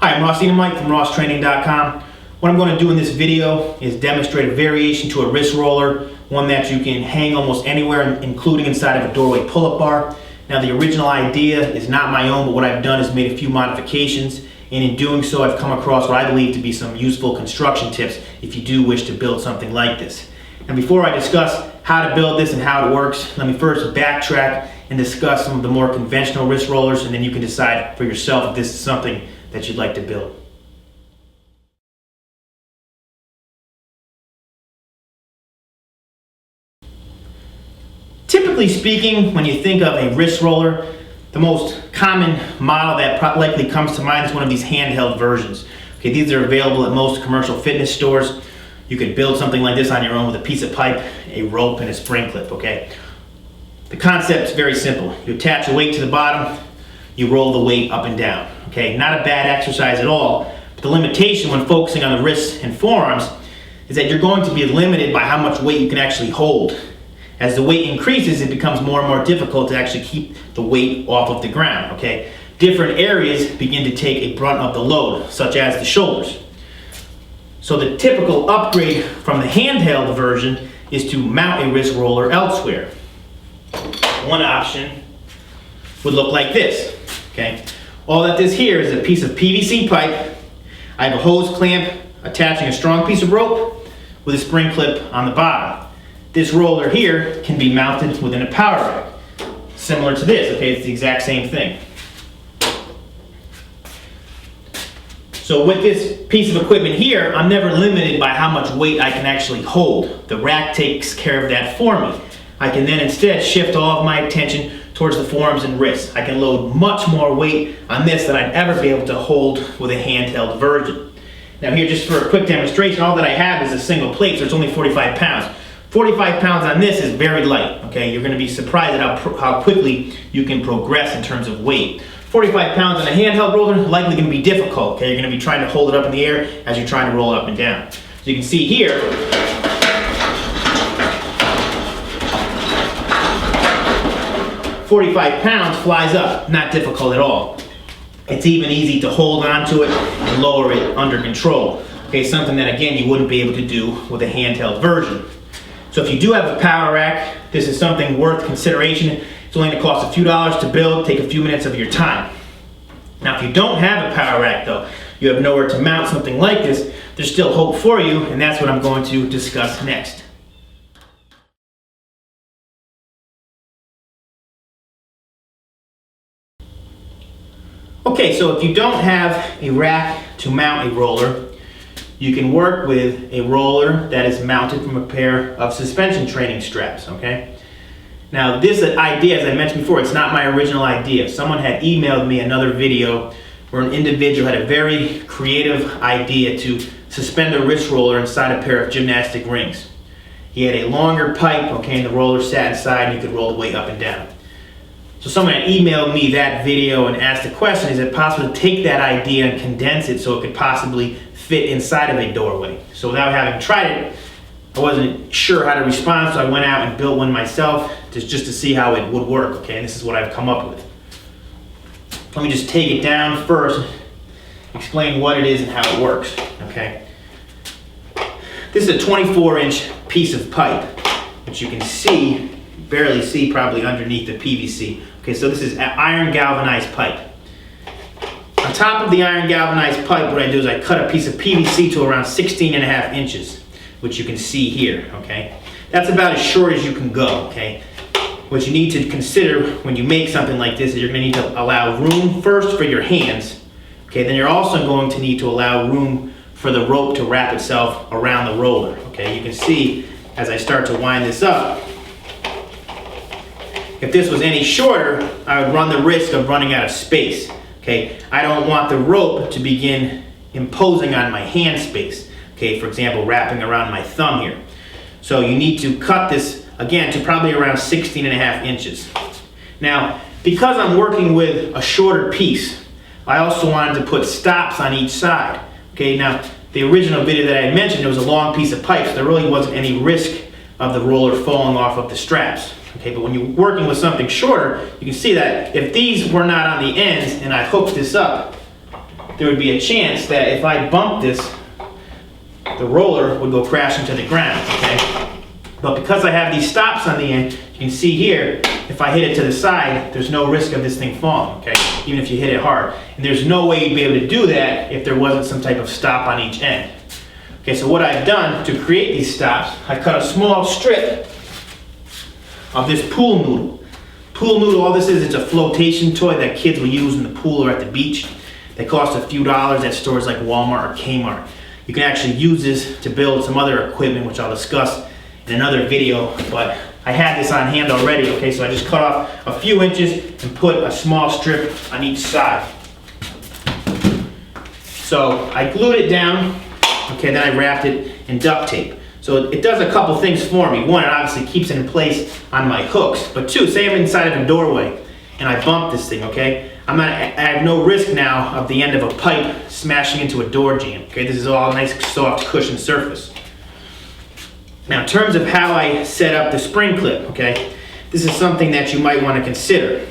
Hi, I'm Enamait from RossTraining.com. What I'm going to do in this video is demonstrate a variation to a wrist roller, one that you can hang almost anywhere, including inside of a doorway pull-up bar. Now, the original idea is not my own, but what I've done is made a few modifications, and in doing so I've come across what I believe to be some useful construction tips if you do wish to build something like this. And before I discuss how to build this and how it works, let me first backtrack and discuss some of the more conventional wrist rollers, and then you can decide for yourself if this is something that you'd like to build. Typically speaking, when you think of a wrist roller, the most common model that likely comes to mind is one of these handheld versions. Okay, these are available at most commercial fitness stores. You could build something like this on your own with a piece of pipe, a rope, and a spring clip, okay? The concept is very simple. You attach a weight to the bottom, you roll the weight up and down, okay? Not a bad exercise at all, but the limitation when focusing on the wrists and forearms is that you're going to be limited by how much weight you can actually hold. As the weight increases, it becomes more and more difficult to actually keep the weight off of the ground, okay? Different areas begin to take a brunt of the load, such as the shoulders. So the typical upgrade from the handheld version is to mount a wrist roller elsewhere. One option would look like this, okay? All that this here is a piece of PVC pipe. I have a hose clamp attaching a strong piece of rope with a spring clip on the bottom. This roller here can be mounted within a power rack, similar to this, okay? It's the exact same thing. So with this piece of equipment here, I'm never limited by how much weight I can actually hold. The rack takes care of that for me. I can then instead shift all of my attention towards the forearms and wrists. I can load much more weight on this than I'd ever be able to hold with a handheld version. Now here, just for a quick demonstration, all that I have is a single plate, so it's only 45 pounds. 45 pounds on this is very light, okay? You're gonna be surprised at how quickly you can progress in terms of weight. 45 pounds on a handheld roller is likely gonna be difficult, okay? You're gonna be trying to hold it up in the air as you're trying to roll it up and down. So you can see here, 45 pounds flies up, not difficult at all. It's even easy to hold onto it and lower it under control. Okay, something that again you wouldn't be able to do with a handheld version. So if you do have a power rack, this is something worth consideration. It's only going to cost a few dollars to build, take a few minutes of your time. Now if you don't have a power rack though, you have nowhere to mount something like this, there's still hope for you, and that's what I'm going to discuss next. Okay, so if you don't have a rack to mount a roller, you can work with a roller that is mounted from a pair of suspension training straps, okay? Now this idea, as I mentioned before, it's not my original idea. Someone had emailed me another video where an individual had a very creative idea to suspend a wrist roller inside a pair of gymnastic rings. He had a longer pipe, okay, and the roller sat inside and you could roll the weight up and down. So someone had emailed me that video and asked the question, is it possible to take that idea and condense it so it could possibly fit inside of a doorway? So without having tried it, I wasn't sure how to respond, so I went out and built one myself just to see how it would work, okay? And this is what I've come up with. Let me just take it down first, explain what it is and how it works, okay? This is a 24-inch piece of pipe, which you can see, barely see probably underneath the PVC. Okay, so this is iron galvanized pipe. On top of the iron galvanized pipe, what I do is I cut a piece of PVC to around 16.5 inches, which you can see here, okay? That's about as short as you can go, okay? What you need to consider when you make something like this is you're gonna need to allow room first for your hands, okay? Then you're also going to need to allow room for the rope to wrap itself around the roller, okay? You can see as I start to wind this up, if this was any shorter, I would run the risk of running out of space. Okay, I don't want the rope to begin imposing on my hand space. Okay, for example, wrapping around my thumb here. So you need to cut this again to probably around 16.5 inches. Now, because I'm working with a shorter piece, I also wanted to put stops on each side. Okay, now the original video that I had mentioned, it was a long piece of pipe, so there really wasn't any risk of the roller falling off of the straps. Okay, but when you're working with something shorter, you can see that if these were not on the ends and I hooked this up, there would be a chance that if I bumped this, the roller would go crashing to the ground, okay? But because I have these stops on the end, you can see here, if I hit it to the side, there's no risk of this thing falling, okay? Even if you hit it hard. And there's no way you'd be able to do that if there wasn't some type of stop on each end. Okay, so what I've done to create these stops, I cut a small strip of this pool noodle. Pool noodle, all this is, it's a flotation toy that kids will use in the pool or at the beach. They cost a few dollars at stores like Walmart or Kmart. You can actually use this to build some other equipment, which I'll discuss in another video, but I had this on hand already, okay, so I just cut off a few inches and put a small strip on each side. So I glued it down, okay, then I wrapped it in duct tape. So it does a couple things for me. One, it obviously keeps it in place on my hooks, but two, say I'm inside of a doorway and I bump this thing, okay, I have no risk now of the end of a pipe smashing into a door jamb, okay, this is all nice soft cushion surface. Now, in terms of how I set up the spring clip, okay, this is something that you might want to consider.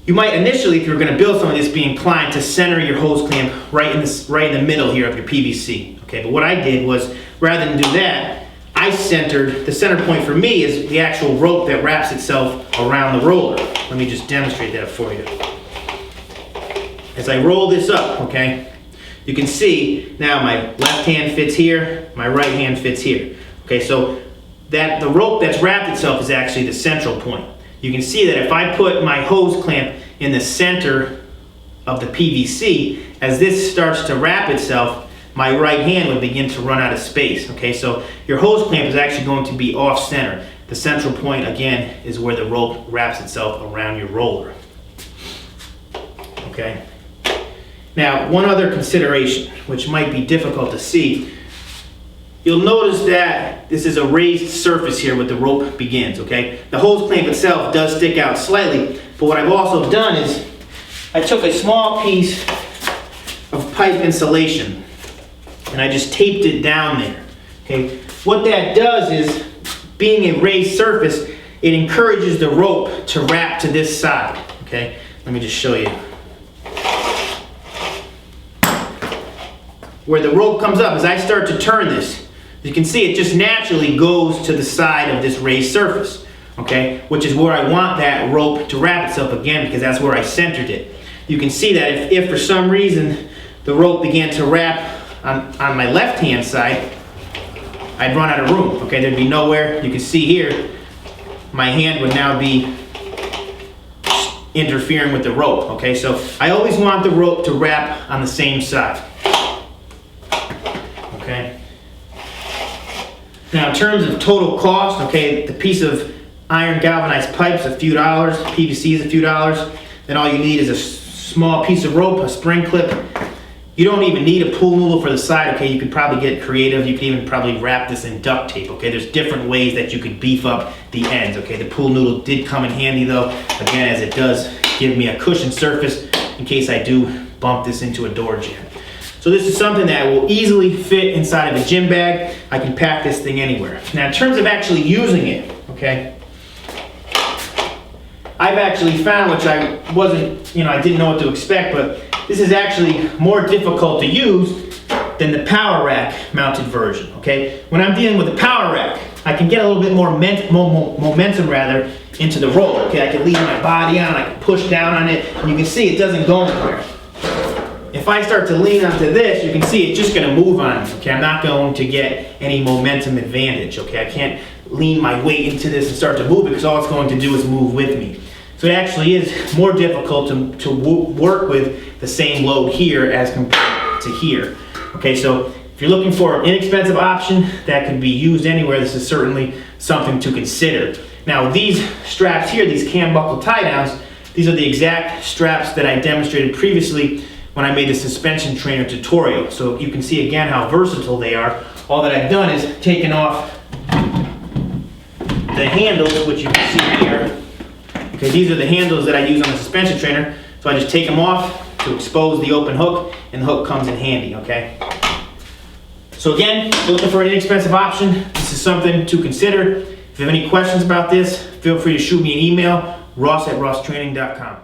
You might initially, if you're going to build something like this, be inclined to center your hose clamp right in the middle here of your PVC. Okay, but what I did was, rather than do that, I centered, the center point for me is the actual rope that wraps itself around the roller. Let me just demonstrate that for you. As I roll this up, okay, you can see now my left hand fits here, my right hand fits here. Okay, so that the rope that's wrapped itself is actually the central point. You can see that if I put my hose clamp in the center of the PVC, as this starts to wrap itself, my right hand would begin to run out of space. Okay, so your hose clamp is actually going to be off center. The central point, again, is where the rope wraps itself around your roller. Okay. Now, one other consideration, which might be difficult to see, you'll notice that this is a raised surface here where the rope begins, okay? The hose clamp itself does stick out slightly, but what I've also done is I took a small piece of pipe insulation and I just taped it down there, okay? What that does is, being a raised surface, it encourages the rope to wrap to this side, okay? Let me just show you. Where the rope comes up, as I start to turn this, you can see it just naturally goes to the side of this raised surface, okay? Which is where I want that rope to wrap itself again, because that's where I centered it. You can see that if for some reason the rope began to wrap on my left-hand side, I'd run out of room, okay? There'd be nowhere. You can see here, my hand would now be interfering with the rope, okay? So I always want the rope to wrap on the same side. Okay. Now, in terms of total cost, okay, the piece of iron galvanized pipe's a few dollars, PVC is a few dollars. Then all you need is a small piece of rope, a spring clip. You don't even need a pool noodle for the side, okay? You could probably get creative. You could even probably wrap this in duct tape, okay? There's different ways that you could beef up the ends, okay? The pool noodle did come in handy though, again, as it does give me a cushion surface in case I do bump this into a door jamb. So this is something that will easily fit inside of a gym bag. I can pack this thing anywhere. Now, in terms of actually using it, okay, I've actually found, which I wasn't, I didn't know what to expect, but this is actually more difficult to use than the power rack mounted version, okay? When I'm dealing with the power rack, I can get a little bit more momentum rather into the roller, okay? I can lean my body on, I can push down on it, and you can see it doesn't go anywhere. If I start to lean onto this, you can see it's just gonna move on, okay? I'm not going to get any momentum advantage, okay? I can't lean my weight into this and start to move it because all it's going to do is move with me. So it actually is more difficult to work with the same load here as compared to here. Okay, so if you're looking for an inexpensive option that could be used anywhere, this is certainly something to consider. Now these straps here, these cam buckle tie downs, these are the exact straps that I demonstrated previously when I made the suspension trainer tutorial. So you can see again how versatile they are. All that I've done is taken off the handles, which you can see here. Okay, these are the handles that I use on the suspension trainer. So I just take them off to expose the open hook, and the hook comes in handy, okay? So again, if you're looking for an inexpensive option, this is something to consider. If you have any questions about this, feel free to shoot me an email, ross@rosstraining.com.